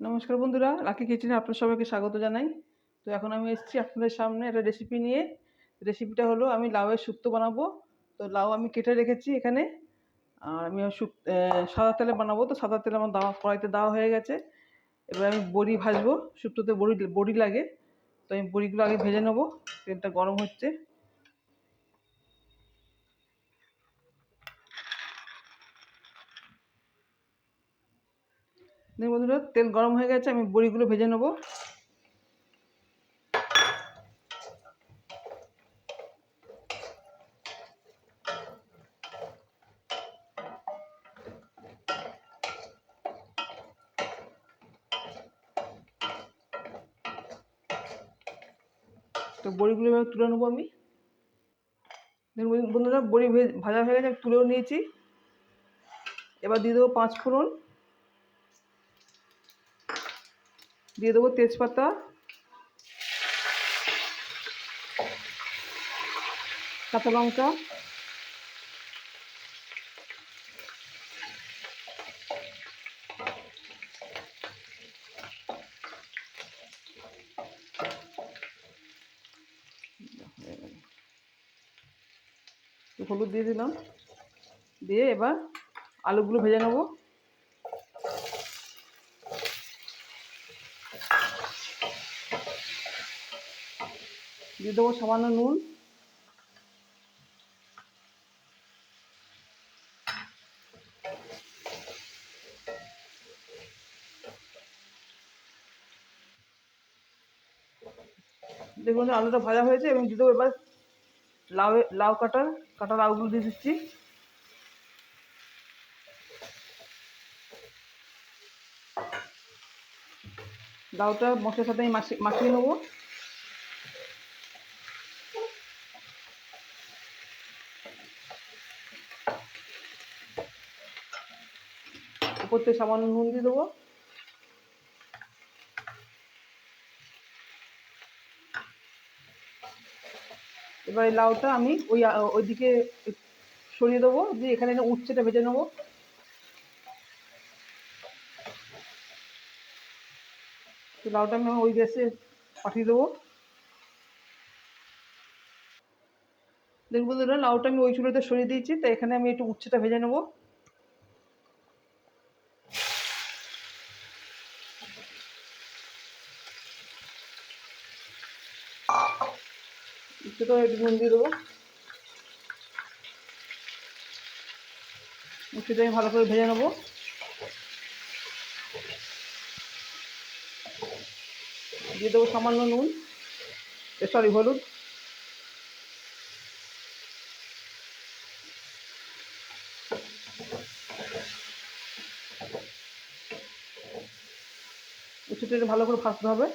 নমস্কার বন্ধুরা, লাকি কিচেনে আপনার সবাইকে স্বাগত জানাই। তো এখন আমি এসেছি আপনাদের সামনে একটা রেসিপি নিয়ে। রেসিপিটা হলো আমি লাউয়ের শুক্তো বানাবো। তো লাউ আমি কেটে রেখেছি এখানে। আর আমি সাদা তেলে বানাবো, তো সাদা তেল আমার কড়াইতে দেওয়া হয়ে গেছে। এবার আমি বড়ি ভাজবো। শুক্তোতে বড়ি বড়ি লাগে, তো আমি বড়িগুলো আগে ভেজে নেবো। তেলটা গরম হচ্ছে। দেখুন বন্ধুরা, তেল গরম হয়ে গেছে, আমি বড়িগুলো ভেজে নেবো। তো বড়িগুলো এবার তুলে নেবো আমি। দেখুন বন্ধুরা, বড়ি ভাজা হয়ে গেছে, আমি তুলেও নিয়েছি। এবার দিয়ে দেবো 5 ফোড়ন, দিয়ে দেবো তেজপাতা, কাঁচা লঙ্কা, হলুদ দিয়ে দিলাম। দিয়ে এবার আলুগুলো ভেজে নেবো। দিয়ে দেবো সামান্য নুন। দেখুন আলুটা ভাজা হয়েছে এবং দিয়ে দেবো এবার লাউ কাটা লাউগুলো দিয়ে দিচ্ছি। লাউটা মশলার সাথে আমি মাখিয়ে নেবো। উপর থেকে সামান্য নুন দিয়ে দেবো। এবার এই লাউটা আমি ওইদিকে সরিয়ে দেবো, দিয়ে এখানে উচ্ছেটা ভেজে নেবো। তো লাউটা আমি ওই গ্যাসে পাঠিয়ে দেবো। দেখুন বন্ধুরা, লাউটা আমি ওই চুলোতে সরিয়ে দিয়েছি, তো এখানে আমি একটু উচ্ছেটা ভেজে নেবো। উচ্ছেটা একটু নুন দিয়ে দেবো। উচ্ছেটা আমি ভালো করে ভেজে নেবো। দিয়ে দেবো সামান্য নুন, সরি হলুদ। উচ্ছেটা একটু ভালো করে ভাজতে হবে।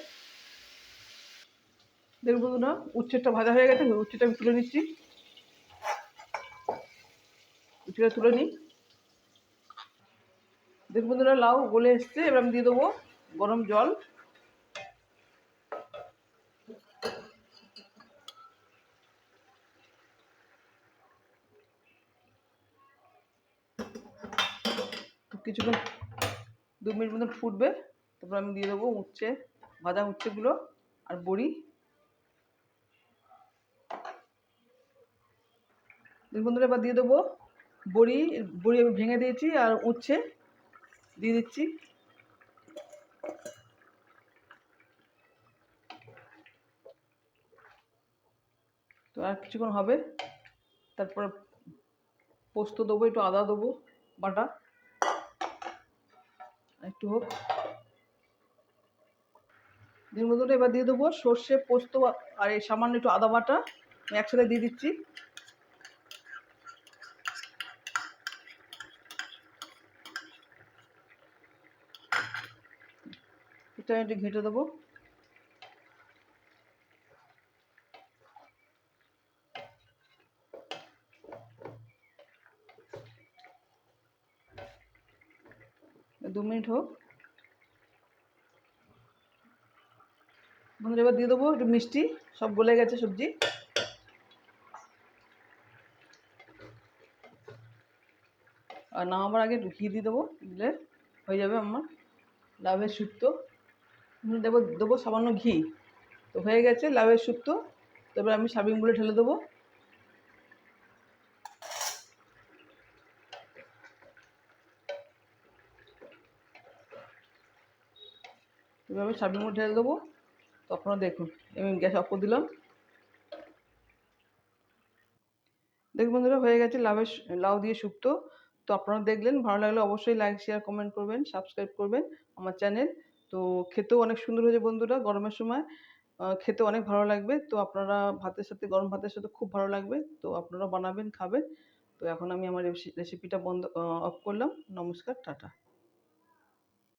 দেখুন বন্ধুরা, উচ্ছেটা ভাজা হয়ে গেছে, উচ্ছেটা আমি তুলে নিচ্ছি। উচ্ছেটা তুলে নিই। দেখুন বন্ধুরা, লাউ গলে এসছে, এবার আমি দিয়ে দেবো গরম জল। কিছুক্ষণ 2 মিনিট মতন ফুটবে, তারপর আমি দিয়ে দেবো ভাজা উচ্ছেগুলো আর বড়ি। দেখুন বন্ধুরা, এবার দিয়ে দেবো বড়ি। বড়ি আমি ভেঙে দিয়েছি আর উচ্ছে দিয়ে দিচ্ছি। তো আর কিছুক্ষণ হবে, তারপর পোস্ত দেবো, একটু আদা দেবো বাটা, একটু হোক। দেখুন বন্ধুরা, এবার দিয়ে দেবো সর্ষে, পোস্ত আর এই সামান্য একটু আদা বাটা একসাথে দিয়ে দিচ্ছি। এটা একটু ঘেঁটে দেবো। দু মিনিট হোক। বন্ধুরা, এবার দিয়ে দেবো একটু মিষ্টি। সব গলে গেছে সবজি। আর নামাবার আগে একটু ঘি দিয়ে দেবো, দিলে হয়ে যাবে আমার লাউয়ের শুক্তো। দেবো দেবো সামান্য ঘি। তো হয়ে গেছে লাউয়ের শুক্তো। তো এবার আমি সার্ভিংগুলো ঢেলে দেবো। এভাবে সার্ভিংগুলো ঢেলে দেবো। তো আপনারা দেখুন, আমি গ্যাস অফ করে দিলাম। দেখুন বন্ধুরা, হয়ে গেছে লাউ দিয়ে শুক্তো। তো আপনারা দেখলেন, ভালো লাগলে অবশ্যই লাইক শেয়ার কমেন্ট করবেন, সাবস্ক্রাইব করবেন আমার চ্যানেল। তো খেতেও অনেক সুন্দর হয়েছে বন্ধুরা, গরমের সময় খেতে অনেক ভালো লাগবে। তো আপনারা ভাতের সাথে, গরম ভাতের সাথে খুব ভালো লাগবে। তো আপনারা বানাবেন, খাবেন। তো এখন আমি আমার রেসিপিটা অফ করলাম। নমস্কার, টাটা।